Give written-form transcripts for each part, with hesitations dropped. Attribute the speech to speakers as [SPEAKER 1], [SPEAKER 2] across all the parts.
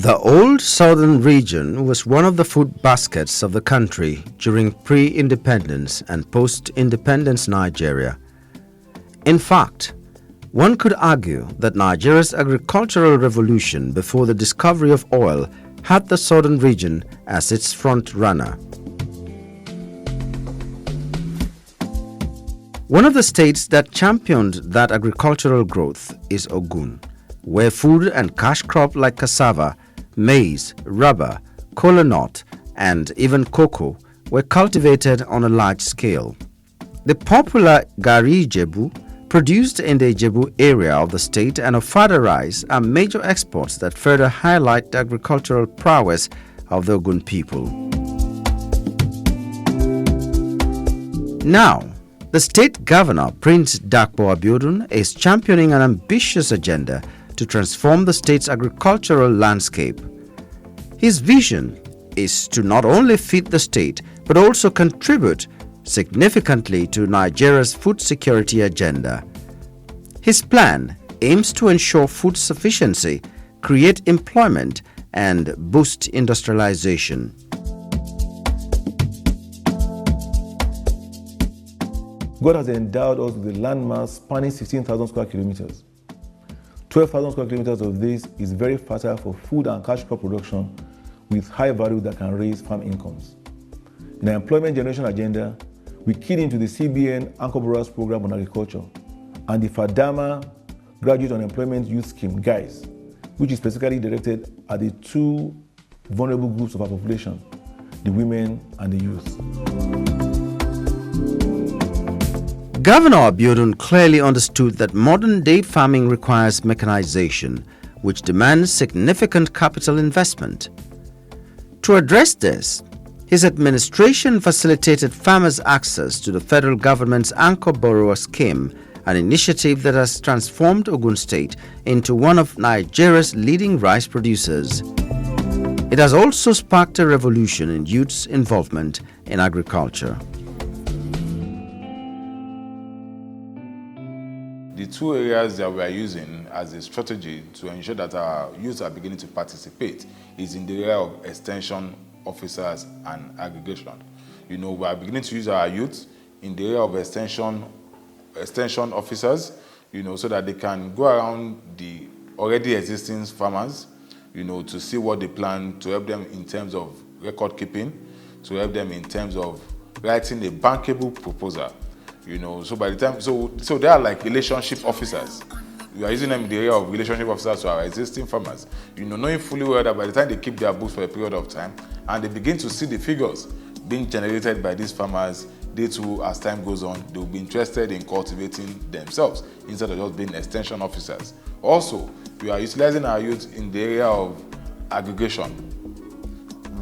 [SPEAKER 1] The old southern region was one of the food baskets of the country during pre-independence and post-independence Nigeria. In fact, one could argue that Nigeria's agricultural revolution before the discovery of oil had the southern region as its front runner. One of the states that championed that agricultural growth is Ogun, where food and cash crops like cassava, maize, rubber, kola nut, and even cocoa were cultivated on a large scale. The popular Gari Ijebu, produced in the Ijebu area of the state, and Ofada rice are major exports that further highlight the agricultural prowess of the Ogun people. Now, the state governor, Prince Dakpo Abiodun, is championing an ambitious agenda to transform the state's agricultural landscape. His vision is to not only feed the state but also contribute significantly to Nigeria's food security agenda. His plan aims to ensure food sufficiency, create employment, and boost industrialization.
[SPEAKER 2] God has endowed us with a landmass spanning 16,000 square kilometers. 12,000 square kilometers of this is very fertile for food and cash crop production with high value that can raise farm incomes. In our employment generation agenda, we keyed into the CBN Anchor Borrowers Program on Agriculture and the FADAMA Graduate Unemployment Youth Scheme, GUYS, which is specifically directed at the two vulnerable groups of our population, the women and the youth.
[SPEAKER 1] Governor Abiodun clearly understood that modern date farming requires mechanization, which demands significant capital investment. To address this, his administration facilitated farmers' access to the federal government's Anchor Borrower Scheme, an initiative that has transformed Ogun State into one of Nigeria's leading rice producers. It has also sparked a revolution in youth's involvement in agriculture.
[SPEAKER 3] The two areas that we are using as a strategy to ensure that our youth are beginning to participate is in the area of extension officers and aggregation. We are beginning to use our youth in the area of extension officers, so that they can go around the already existing farmers, to see what they plan, to help them in terms of record keeping, to help them in terms of writing a bankable proposal. So by the time, so they are like relationship officers. We are using them in the area of relationship officers to our existing farmers. Knowing fully well that by the time they keep their books for a period of time and they begin to see the figures being generated by these farmers, they too, as time goes on, they will be interested in cultivating themselves instead of just being extension officers. Also, we are utilizing our youth in the area of aggregation.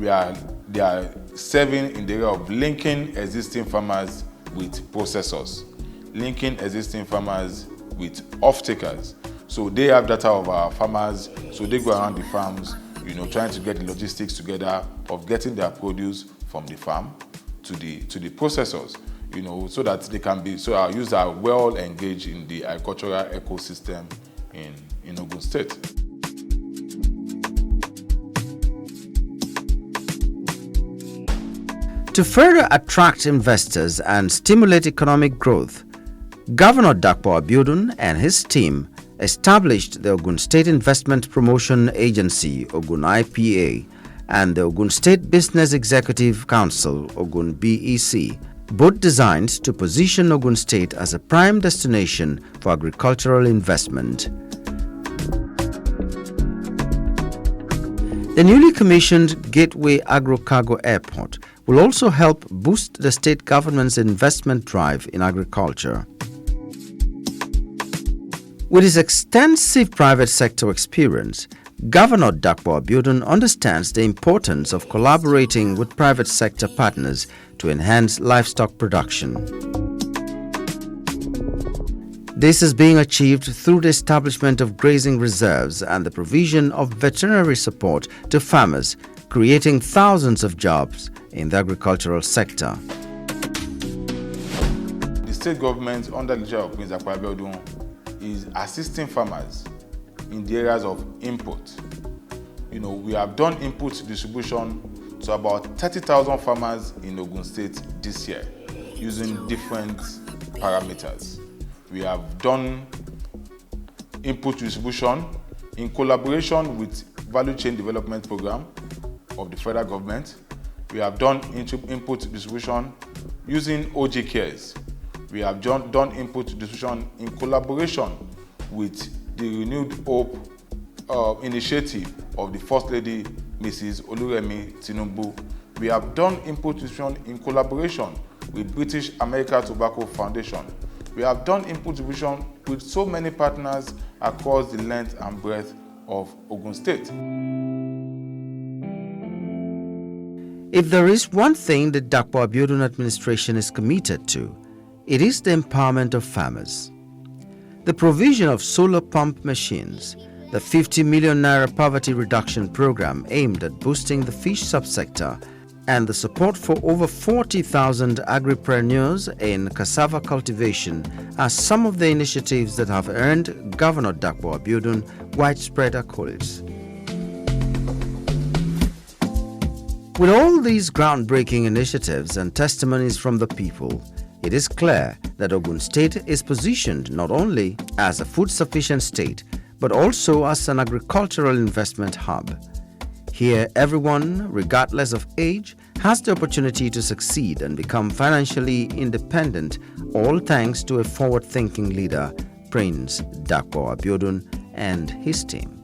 [SPEAKER 3] They are serving in the area of linking existing farmers with processors, linking existing farmers with off-takers. So they have data of our farmers, so they go around the farms, trying to get the logistics together of getting their produce from the farm to the processors, so that they can be, so our users are well engaged in the agricultural ecosystem in Ogun State.
[SPEAKER 1] To further attract investors and stimulate economic growth, Governor Dakpo Abiodun and his team established the Ogun State Investment Promotion Agency, Ogun IPA, and the Ogun State Business Executive Council, Ogun BEC, both designed to position Ogun State as a prime destination for agricultural investment. The newly commissioned Gateway Agro-Cargo Airport will also help boost the state government's investment drive in agriculture. With his extensive private sector experience, Governor Dakpo Abiodun understands the importance of collaborating with private sector partners to enhance livestock production. This is being achieved through the establishment of grazing reserves and the provision of veterinary support to farmers, creating thousands of jobs in the agricultural sector.
[SPEAKER 3] The state government, under the leadership of Prince Dakpo Abiodun, is assisting farmers in the areas of input. we have done input distribution to about 30,000 farmers in Ogun State this year using different parameters. We have done input distribution in collaboration with Value Chain Development Program of the federal government. We have done input distribution using OG Cares. We have done input distribution in collaboration with the Renewed Hope initiative of the First Lady, Mrs. Oluremi Tinubu. We have done input distribution in collaboration with British American Tobacco Foundation. We have done input distribution with so many partners across the length and breadth of Ogun State.
[SPEAKER 1] If there is one thing the Dr. Abiodun administration is committed to, it is the empowerment of farmers. The provision of solar pump machines, the 50 million naira poverty reduction program aimed at boosting the fish subsector, and the support for over 40,000 agripreneurs in cassava cultivation are some of the initiatives that have earned Governor Dr. Abiodun widespread accolades. With all these groundbreaking initiatives and testimonies from the people, it is clear that Ogun State is positioned not only as a food-sufficient state, but also as an agricultural investment hub. Here, everyone, regardless of age, has the opportunity to succeed and become financially independent, all thanks to a forward-thinking leader, Prince Dr. Abiodun and his team.